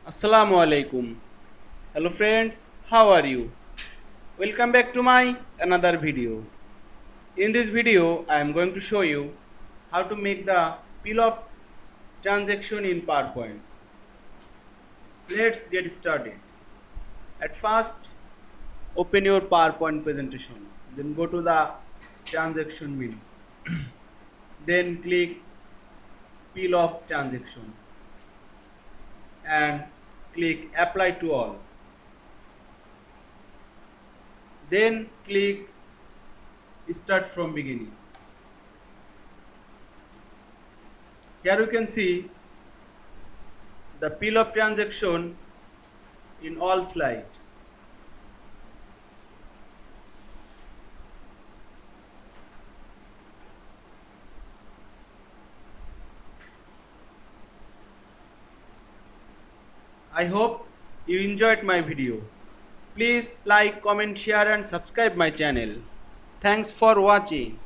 Assalamu Walaikum. Hello friends, how are you? Welcome back to my another video. In this video, I am going to show you how to make the peel off transaction in PowerPoint. Let's get started. At first, open your PowerPoint presentation. Then go to the transaction menu. Then click peel off transaction and click apply to all. Then click start from beginning. Here you can see the peel off transaction in all slide. I hope you enjoyed my video. Please like, comment, share and subscribe my channel. Thanks for watching.